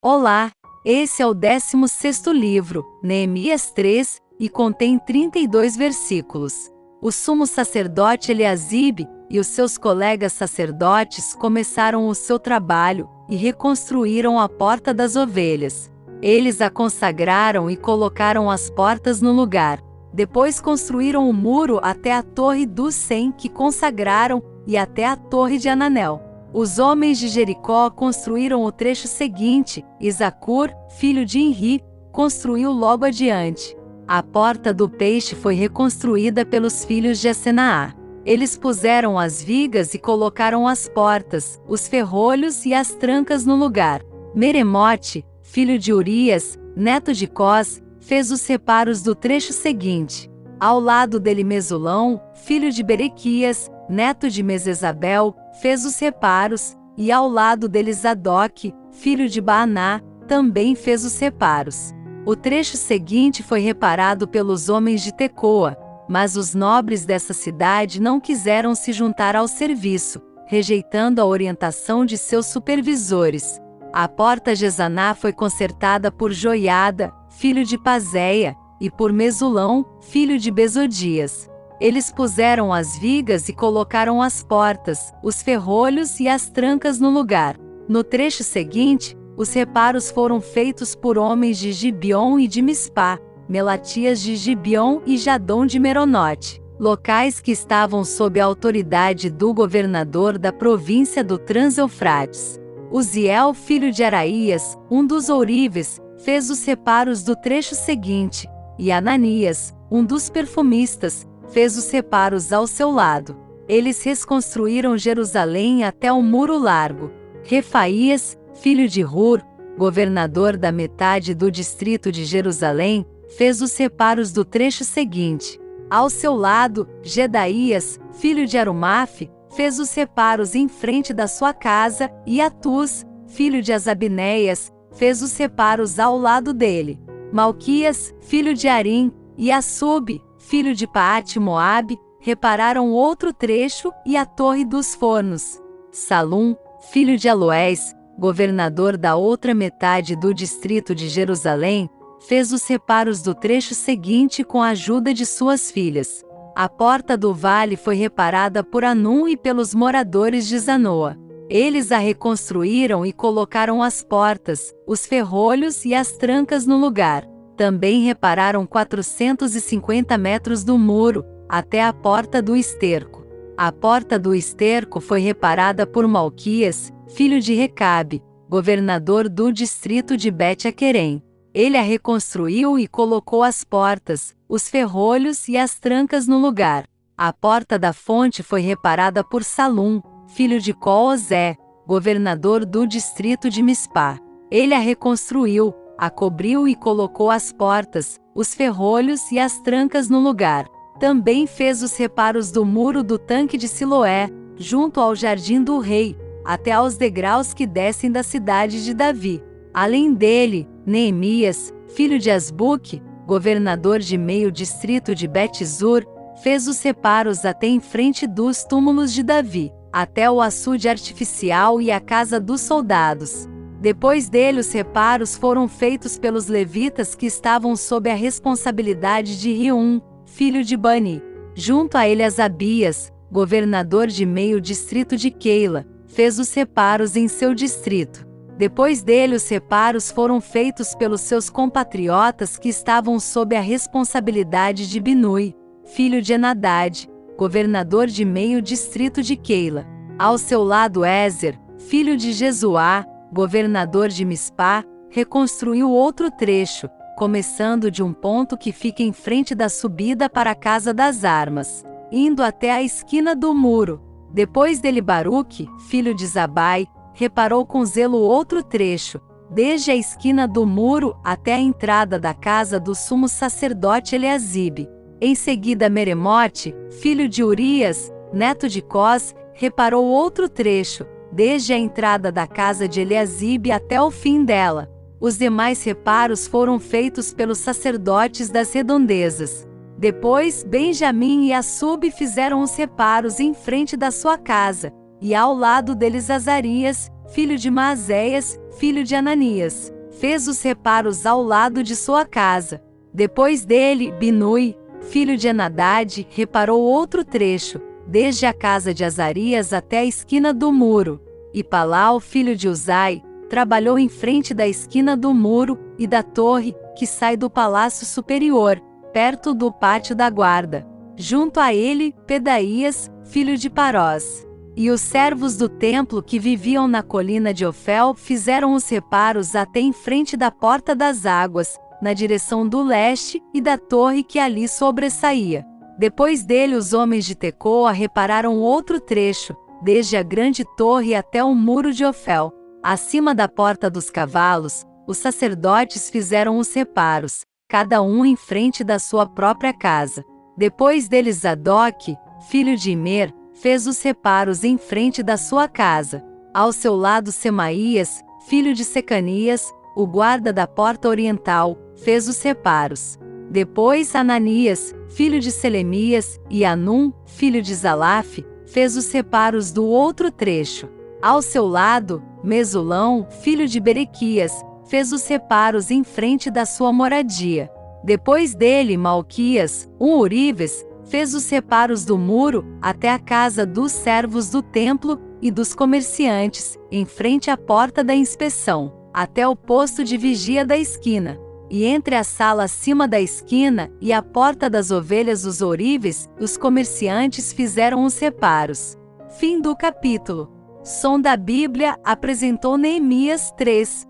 Olá, esse é o 16º livro, Neemias 3, e contém 32 versículos. O sumo sacerdote Eliasibe e os seus colegas sacerdotes começaram o seu trabalho e reconstruíram a Porta das Ovelhas. Eles a consagraram e colocaram as portas no lugar. Depois construíram o muro até a Torre dos 100 que consagraram e até a Torre de Ananel. Os homens de Jericó construíram o trecho seguinte, e Zacur, filho de Inri, construiu logo adiante. A Porta do Peixe foi reconstruída pelos filhos de Asenaá. Eles puseram as vigas e colocaram as portas, os ferrolhos e as trancas no lugar. Meremote, filho de Urias, neto de Cós, fez os reparos do trecho seguinte. Ao lado dele Mesulão, filho de Berequias, neto de Mesesabel, fez os reparos, e ao lado dele Zadok, filho de Baaná, também fez os reparos. O trecho seguinte foi reparado pelos homens de Tecoa, mas os nobres dessa cidade não quiseram se juntar ao serviço, rejeitando a orientação de seus supervisores. A porta Gesaná foi consertada por Joiada, filho de Pazéia, e por Mesulão, filho de Besodias. Eles puseram as vigas e colocaram as portas, os ferrolhos e as trancas no lugar. No trecho seguinte, os reparos foram feitos por homens de Gibeon e de Mispá, Melatias de Gibeon e Jadom de Meronote, locais que estavam sob a autoridade do governador da província do Trans-Eufrates. Uziel, filho de Araías, um dos ourives, fez os reparos do trecho seguinte, e Ananias, um dos perfumistas, fez os reparos ao seu lado. Eles reconstruíram Jerusalém até o Muro Largo. Refaías, filho de Hur, governador da metade do distrito de Jerusalém, fez os reparos do trecho seguinte. Ao seu lado, Gedaías, filho de Arumaf, fez os reparos em frente da sua casa, e Atus, filho de Asabinéias, fez os reparos ao lado dele. Malquias, filho de Arim, e Assub, filho de Paate-Moabe, repararam outro trecho e a Torre dos Fornos. Salum, filho de Aloés, governador da outra metade do distrito de Jerusalém, fez os reparos do trecho seguinte com a ajuda de suas filhas. A Porta do Vale foi reparada por Anum e pelos moradores de Zanoa. Eles a reconstruíram e colocaram as portas, os ferrolhos e as trancas no lugar. Também repararam 450 metros do muro, até a Porta do Esterco. A Porta do Esterco foi reparada por Malquias, filho de Recabe, governador do distrito de Bet-Aquerem. Ele a reconstruiu e colocou as portas, os ferrolhos e as trancas no lugar. A Porta da Fonte foi reparada por Salum, filho de Coozé, governador do distrito de Mispá. Ele a reconstruiu, a cobriu e colocou as portas, os ferrolhos e as trancas no lugar. Também fez os reparos do muro do tanque de Siloé, junto ao jardim do rei, até aos degraus que descem da cidade de Davi. Além dele, Neemias, filho de Asbuque, governador de meio distrito de Bet-Zur, fez os reparos até em frente dos túmulos de Davi, até o açude artificial e a casa dos soldados. Depois dele os reparos foram feitos pelos levitas que estavam sob a responsabilidade de Rium, filho de Bani. Junto a ele Asabias, governador de meio distrito de Keila, fez os reparos em seu distrito. Depois dele os reparos foram feitos pelos seus compatriotas que estavam sob a responsabilidade de Binui, filho de Enadad, governador de meio distrito de Keila. Ao seu lado Ézer, filho de Jesuá, governador de Mispá, reconstruiu outro trecho, começando de um ponto que fica em frente da subida para a Casa das Armas, indo até a esquina do muro. Depois dele Baruque, filho de Zabai, reparou com zelo outro trecho, desde a esquina do muro até a entrada da casa do sumo sacerdote Eliasibe. Em seguida Meremote, filho de Urias, neto de Cós, reparou outro trecho, desde a entrada da casa de Eliasibe até o fim dela. Os demais reparos foram feitos pelos sacerdotes das redondezas. Depois, Benjamim e Assub fizeram os reparos em frente da sua casa, e ao lado deles Azarias, filho de Maazéias, filho de Ananias, fez os reparos ao lado de sua casa. Depois dele, Binui, filho de Henadade, reparou outro trecho, desde a casa de Azarias até a esquina do muro. E Palau, filho de Uzai, trabalhou em frente da esquina do muro e da torre, que sai do palácio superior, perto do pátio da guarda. Junto a ele, Pedaías, filho de Parós. E os servos do templo que viviam na colina de Ofel fizeram os reparos até em frente da Porta das Águas, na direção do leste, e da torre que ali sobressaía. Depois dele os homens de Tecoa repararam outro trecho, desde a grande torre até o muro de Ofel. Acima da Porta dos Cavalos, os sacerdotes fizeram os reparos, cada um em frente da sua própria casa. Depois deles Zadok, filho de Imer, fez os reparos em frente da sua casa. Ao seu lado Semaías, filho de Secanias, o guarda da porta oriental, fez os reparos. Depois Ananias, filho de Selemias, e Anum, filho de Zalaf, fez os reparos do outro trecho. Ao seu lado, Mesulão, filho de Berequias, fez os reparos em frente da sua moradia. Depois dele Malquias, um Urives, fez os reparos do muro até a casa dos servos do templo e dos comerciantes, em frente à porta da inspeção, até o posto de vigia da esquina. E entre a sala acima da esquina e a porta das ovelhas os ourives, os comerciantes fizeram os reparos. Fim do capítulo. Som da Bíblia apresentou Neemias 3.